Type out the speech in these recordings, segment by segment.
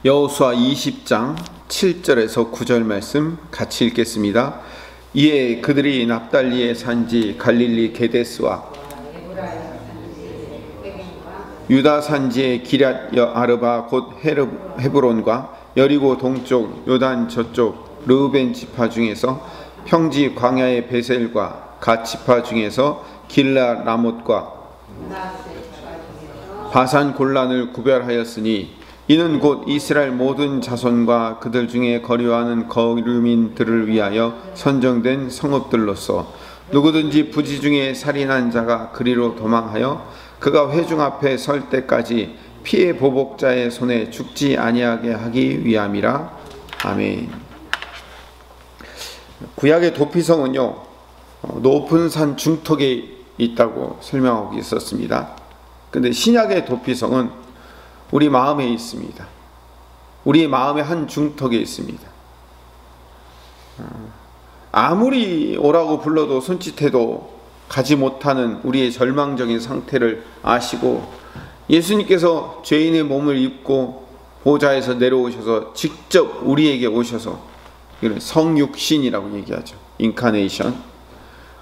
여호수아 20장 7절에서 9절 말씀 같이 읽겠습니다. 이에 그들이 납달리의 산지 갈릴리 게데스와 유다 산지의 기럇 아르바 곧 헤브론과 여리고 동쪽 요단 저쪽 르우벤 지파 중에서 평지 광야의 베셀과 갓 지파 중에서 길라 라못과 바산 골란을 구별하였으니 이는 곧 이스라엘 모든 자손과 그들 중에 거류하는 거류민들을 위하여 선정된 성읍들로서 누구든지 부지 중에 살인한 자가 그리로 도망하여 그가 회중 앞에 설 때까지 피해 보복자의 손에 죽지 아니하게 하기 위함이라. 아멘. 구약의 도피성은요, 높은 산 중턱에 있다고 설명하고 있었습니다. 근데 신약의 도피성은 우리 마음에 있습니다. 우리 마음의 한 중턱에 있습니다. 아무리 오라고 불러도 손짓해도 가지 못하는 우리의 절망적인 상태를 아시고 예수님께서 죄인의 몸을 입고 보좌에서 내려오셔서 직접 우리에게 오셔서 이런 성육신이라고 얘기하죠. 인카네이션.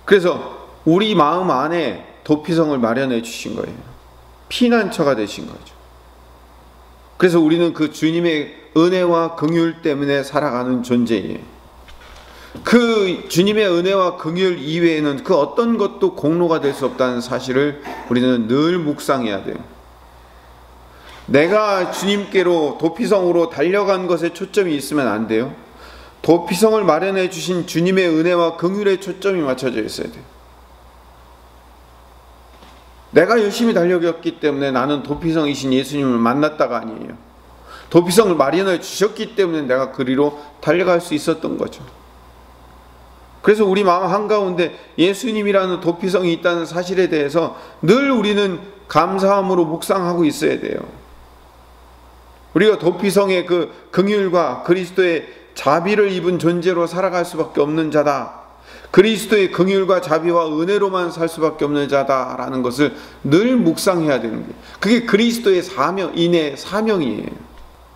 그래서 우리 마음 안에 도피성을 마련해 주신 거예요. 피난처가 되신 거죠. 그래서 우리는 그 주님의 은혜와 긍휼 때문에 살아가는 존재예요. 그 주님의 은혜와 긍휼 이외에는 그 어떤 것도 공로가 될 수 없다는 사실을 우리는 늘 묵상해야 돼요. 내가 주님께로 도피성으로 달려간 것에 초점이 있으면 안 돼요. 도피성을 마련해 주신 주님의 은혜와 긍휼에 초점이 맞춰져 있어야 돼요. 내가 열심히 달려갔기 때문에 나는 도피성이신 예수님을 만났다가 아니에요. 도피성을 마련해 주셨기 때문에 내가 그리로 달려갈 수 있었던 거죠. 그래서 우리 마음 한가운데 예수님이라는 도피성이 있다는 사실에 대해서 늘 우리는 감사함으로 묵상하고 있어야 돼요. 우리가 도피성의 그 긍휼과 그리스도의 자비를 입은 존재로 살아갈 수밖에 없는 자다. 그리스도의 긍휼과 자비와 은혜로만 살 수밖에 없는 자다라는 것을 늘 묵상해야 되는 거예요. 그게 그리스도의 사명이에요.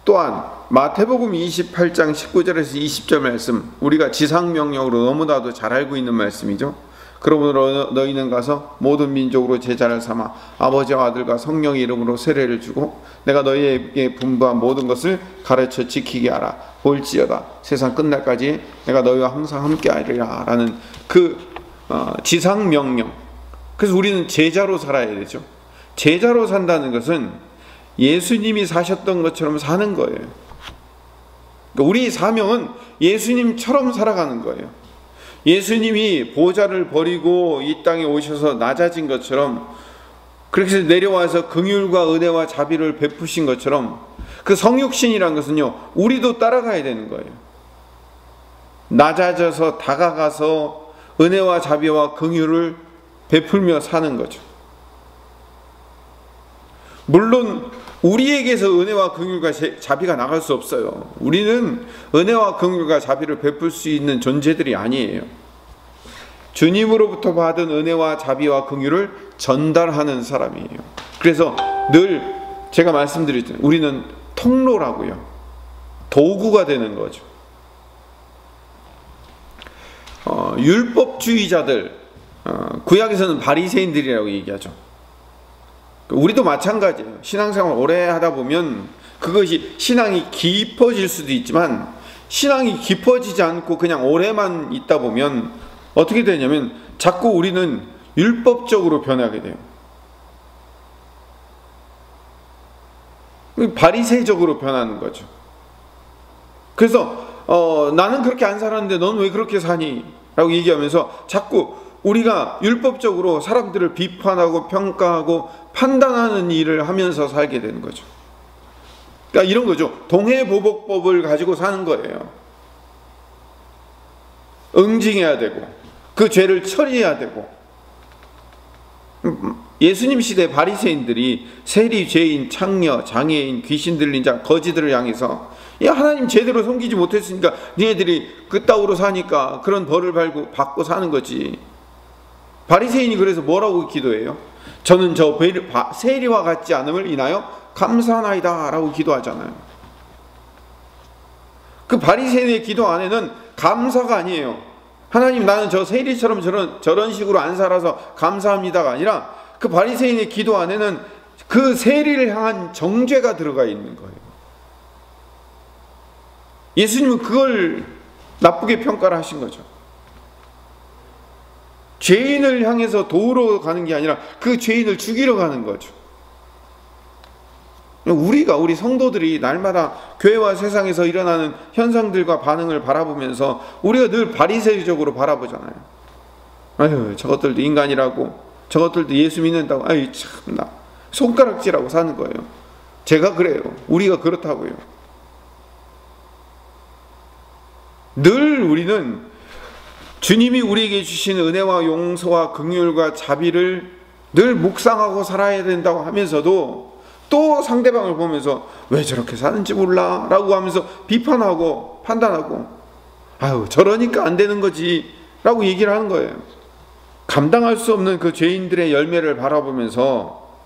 또한 마태복음 28장 19절에서 20절 말씀, 우리가 지상명령으로 너무나도 잘 알고 있는 말씀이죠. 그러므로 너희는 가서 모든 민족으로 제자를 삼아 아버지와 아들과 성령의 이름으로 세례를 주고 내가 너희에게 분부한 모든 것을 가르쳐 지키게 하라. 볼지어다 세상 끝날까지 내가 너희와 항상 함께하리라 라는 그 지상명령. 그래서 우리는 제자로 살아야 되죠. 제자로 산다는 것은 예수님이 사셨던 것처럼 사는 거예요. 그러니까 우리 사명은 예수님처럼 살아가는 거예요. 예수님이 보좌를 버리고 이 땅에 오셔서 낮아진 것처럼, 그렇게 해서 내려와서 긍휼과 은혜와 자비를 베푸신 것처럼, 그 성육신이란 것은요, 우리도 따라가야 되는 거예요. 낮아져서 다가가서 은혜와 자비와 긍휼을 베풀며 사는 거죠. 물론 우리에게서 은혜와 긍휼과 자비가 나갈 수 없어요. 우리는 은혜와 긍휼과 자비를 베풀 수 있는 존재들이 아니에요. 주님으로부터 받은 은혜와 자비와 긍휼을 전달하는 사람이에요. 그래서 늘 제가 말씀드렸잖아요. 우리는 통로라고요. 도구가 되는 거죠. 율법주의자들, 구약에서는 바리새인들이라고 얘기하죠. 우리도 마찬가지예요. 신앙생활 오래 하다 보면 그것이 신앙이 깊어질 수도 있지만, 신앙이 깊어지지 않고 그냥 오래만 있다 보면 어떻게 되냐면 자꾸 우리는 율법적으로 변하게 돼요. 바리새적으로 변하는 거죠. 그래서 나는 그렇게 안 살았는데 넌 왜 그렇게 사니? 라고 얘기하면서 자꾸 우리가 율법적으로 사람들을 비판하고 평가하고 판단하는 일을 하면서 살게 되는 거죠. 그러니까 이런 거죠. 동해보복법을 가지고 사는 거예요. 응징해야 되고 그 죄를 처리해야 되고. 예수님 시대 바리새인들이 세리, 죄인, 창녀, 장애인, 귀신 들린 자, 거지들을 향해서 야, 하나님 제대로 섬기지 못했으니까 니네들이 그따위로 사니까 그런 벌을 받고 사는 거지. 바리새인이 그래서 뭐라고 기도해요? 저는 저 세리와 같지 않음을 인하여 감사하나이다 라고 기도하잖아요. 그 바리새인의 기도 안에는 감사가 아니에요. 하나님, 나는 저 세리처럼 저런 식으로 안 살아서 감사합니다가 아니라, 그 바리새인의 기도 안에는 그 세리를 향한 정죄가 들어가 있는 거예요. 예수님은 그걸 나쁘게 평가를 하신 거죠. 죄인을 향해서 도우러 가는 게 아니라 그 죄인을 죽이러 가는 거죠. 우리 성도들이 날마다 교회와 세상에서 일어나는 현상들과 반응을 바라보면서 우리가 늘 바리새인적으로 바라보잖아요. 아유, 저것들도 인간이라고, 저것들도 예수 믿는다고, 아유 참나, 손가락질하고 사는 거예요. 제가 그래요. 우리가 그렇다고요. 늘 우리는 주님이 우리에게 주신 은혜와 용서와 긍휼과 자비를 늘 묵상하고 살아야 된다고 하면서도 또 상대방을 보면서 왜 저렇게 사는지 몰라 라고 하면서 비판하고 판단하고, 아유 저러니까 안 되는 거지 라고 얘기를 하는 거예요. 감당할 수 없는 그 죄인들의 열매를 바라보면서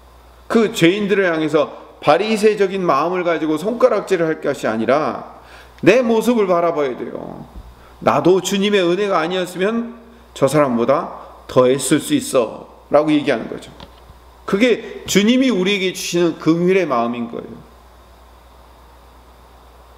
그 죄인들을 향해서 바리새적인 마음을 가지고 손가락질을 할 것이 아니라 내 모습을 바라봐야 돼요. 나도 주님의 은혜가 아니었으면 저 사람보다 더 했을 수 있어 라고 얘기하는 거죠. 그게 주님이 우리에게 주시는 긍휼의 마음인 거예요.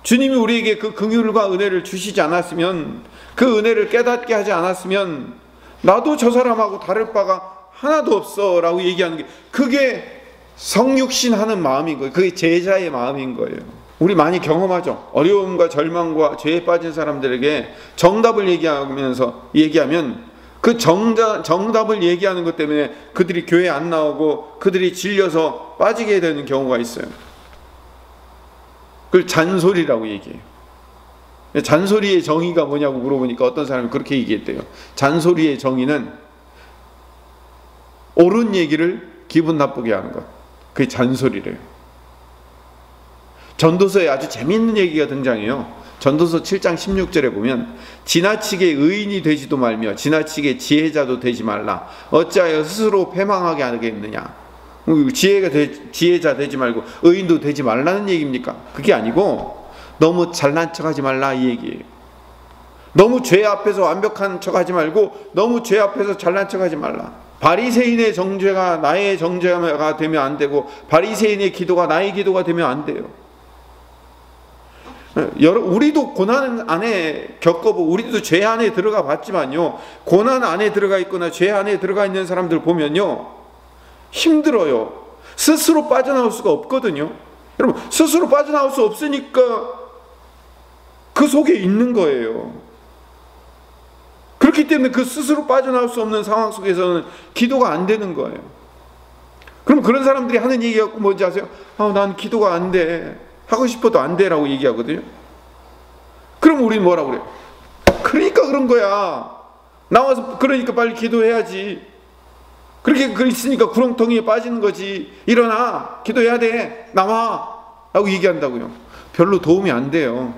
주님이 우리에게 그 긍휼과 은혜를 주시지 않았으면, 그 은혜를 깨닫게 하지 않았으면 나도 저 사람하고 다를 바가 하나도 없어 라고 얘기하는 게, 그게 성육신하는 마음인 거예요. 그게 제자의 마음인 거예요. 우리 많이 경험하죠. 어려움과 절망과 죄에 빠진 사람들에게 정답을 얘기하면 그 정답을 얘기하는 것 때문에 그들이 교회 안 나오고 그들이 질려서 빠지게 되는 경우가 있어요. 그걸 잔소리라고 얘기해요. 잔소리의 정의가 뭐냐고 물어보니까 어떤 사람이 그렇게 얘기했대요. 잔소리의 정의는 옳은 얘기를 기분 나쁘게 하는 것, 그게 잔소리래요. 전도서에 아주 재미있는 얘기가 등장해요. 전도서 7장 16절에 보면, 지나치게 의인이 되지도 말며 지나치게 지혜자도 되지 말라. 어찌하여 스스로 패망하게 하겠느냐. 지혜자 되지 말고 의인도 되지 말라는 얘기입니까? 그게 아니고 너무 잘난 척하지 말라 이 얘기예요. 너무 죄 앞에서 완벽한 척하지 말고 너무 죄 앞에서 잘난 척하지 말라. 바리새인의 정죄가 나의 정죄가 되면 안 되고 바리새인의 기도가 나의 기도가 되면 안 돼요. 우리도 고난 안에 겪어보고 우리도 죄 안에 들어가 봤지만요, 고난 안에 들어가 있거나 죄 안에 들어가 있는 사람들 보면요 힘들어요. 스스로 빠져나올 수가 없거든요. 여러분, 스스로 빠져나올 수 없으니까 그 속에 있는 거예요. 그렇기 때문에 그 스스로 빠져나올 수 없는 상황 속에서는 기도가 안 되는 거예요. 그럼 그런 사람들이 하는 얘기가 뭔지 아세요? 난 기도가 안 돼. 하고 싶어도 안 돼라고 얘기하거든요. 그럼 우리는 뭐라고 그래요? 그러니까 그런 거야. 나와서 그러니까 빨리 기도해야지. 그렇게 있으니까 구렁텅이에 빠지는 거지. 일어나, 기도해야 돼, 나와 라고 얘기한다고요. 별로 도움이 안 돼요.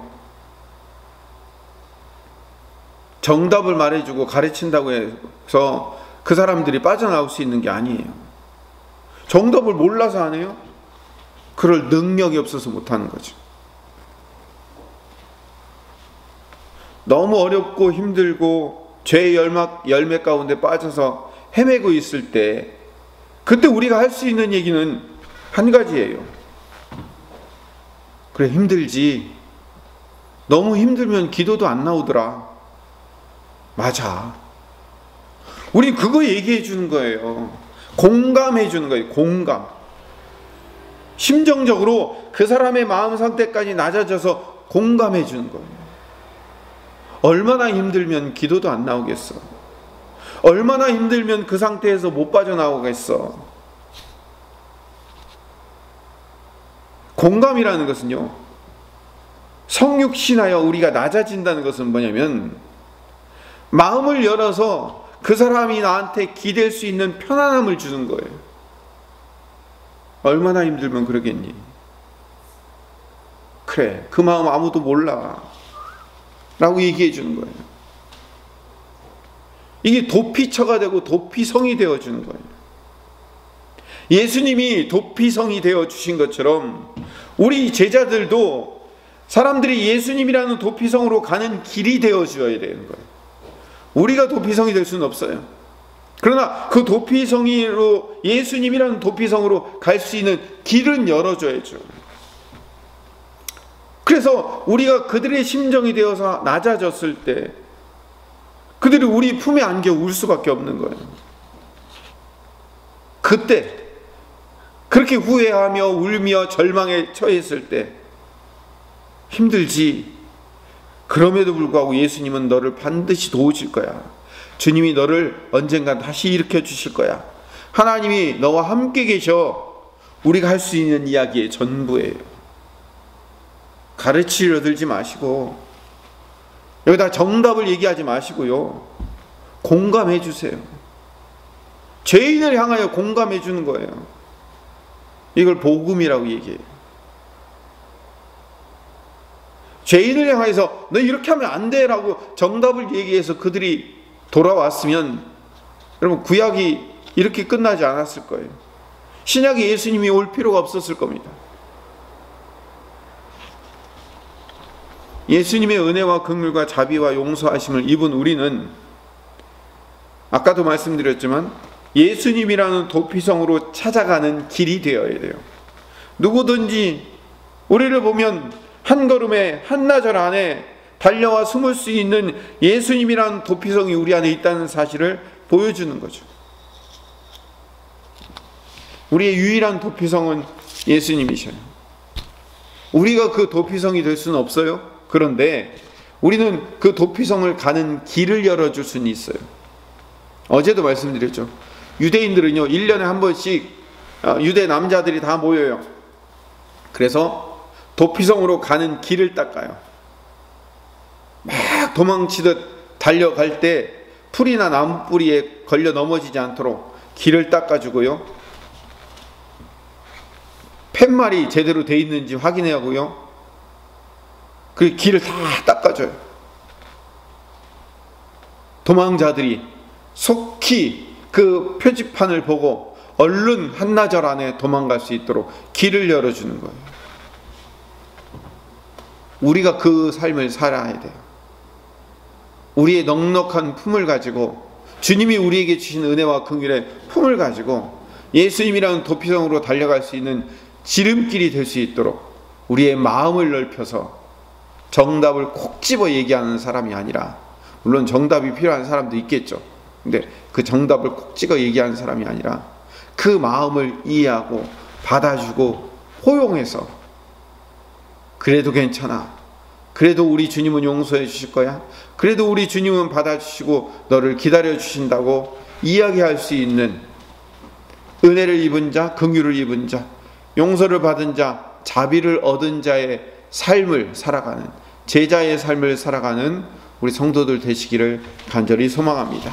정답을 말해주고 가르친다고 해서 그 사람들이 빠져나올 수 있는 게 아니에요. 정답을 몰라서 안 해요? 그럴 능력이 없어서 못하는 거죠. 너무 어렵고 힘들고 죄의 열매 가운데 빠져서 헤매고 있을 때, 그때 우리가 할 수 있는 얘기는 한 가지예요. 그래, 힘들지. 너무 힘들면 기도도 안 나오더라. 맞아. 우리 그거 얘기해 주는 거예요. 공감해 주는 거예요. 공감. 심정적으로 그 사람의 마음 상태까지 낮아져서 공감해 주는 거예요. 얼마나 힘들면 기도도 안 나오겠어. 얼마나 힘들면 그 상태에서 못 빠져나오겠어. 공감이라는 것은요, 성육신하여 우리가 낮아진다는 것은 뭐냐면, 마음을 열어서 그 사람이 나한테 기댈 수 있는 편안함을 주는 거예요. 얼마나 힘들면 그러겠니? 그래, 그 마음 아무도 몰라 라고 얘기해 주는 거예요. 이게 도피처가 되고 도피성이 되어 주는 거예요. 예수님이 도피성이 되어 주신 것처럼 우리 제자들도 사람들이 예수님이라는 도피성으로 가는 길이 되어줘야 되는 거예요. 우리가 도피성이 될 수는 없어요. 그러나 그 도피성으로, 예수님이라는 도피성으로 갈 수 있는 길은 열어줘야죠. 그래서 우리가 그들의 심정이 되어서 낮아졌을 때 그들이 우리 품에 안겨 울 수밖에 없는 거예요. 그때 그렇게 후회하며 울며 절망에 처했을 때 힘들지. 그럼에도 불구하고 예수님은 너를 반드시 도우실 거야. 주님이 너를 언젠가 다시 일으켜 주실 거야. 하나님이 너와 함께 계셔. 우리가 할 수 있는 이야기의 전부예요. 가르치려 들지 마시고 여기다 정답을 얘기하지 마시고요. 공감해 주세요. 죄인을 향하여 공감해 주는 거예요. 이걸 복음이라고 얘기해요. 죄인을 향해서 너 이렇게 하면 안 돼 라고 정답을 얘기해서 그들이 돌아왔으면 여러분 구약이 이렇게 끝나지 않았을 거예요. 신약에 예수님이 올 필요가 없었을 겁니다. 예수님의 은혜와 긍휼과 자비와 용서하심을 입은 우리는 아까도 말씀드렸지만 예수님이라는 도피성으로 찾아가는 길이 되어야 돼요. 누구든지 우리를 보면 한 걸음에 한나절 안에 달려와 숨을 수 있는 예수님이라는 도피성이 우리 안에 있다는 사실을 보여주는 거죠. 우리의 유일한 도피성은 예수님이셔요. 우리가 그 도피성이 될 수는 없어요. 그런데 우리는 그 도피성을 가는 길을 열어줄 수는 있어요. 어제도 말씀드렸죠. 유대인들은요 1년에 한 번씩 유대 남자들이 다 모여요. 그래서 도피성으로 가는 길을 닦아요. 막 도망치듯 달려갈 때 풀이나 나무 뿌리에 걸려 넘어지지 않도록 길을 닦아주고요. 팻말이 제대로 돼 있는지 확인하고요. 그 길을 다 닦아줘요. 도망자들이 속히 그 표지판을 보고 얼른 한나절 안에 도망갈 수 있도록 길을 열어주는 거예요. 우리가 그 삶을 살아야 돼요. 우리의 넉넉한 품을 가지고 주님이 우리에게 주신 은혜와 긍휼의 품을 가지고 예수님이라는 도피성으로 달려갈 수 있는 지름길이 될 수 있도록 우리의 마음을 넓혀서 정답을 콕 집어 얘기하는 사람이 아니라, 물론 정답이 필요한 사람도 있겠죠. 근데 그 정답을 콕 집어 얘기하는 사람이 아니라 그 마음을 이해하고 받아주고 포용해서 그래도 괜찮아. 그래도 우리 주님은 용서해 주실 거야. 그래도 우리 주님은 받아주시고 너를 기다려 주신다고 이야기할 수 있는 은혜를 입은 자, 긍휼을 입은 자, 용서를 받은 자, 자비를 얻은 자의 삶을 살아가는, 제자의 삶을 살아가는 우리 성도들 되시기를 간절히 소망합니다.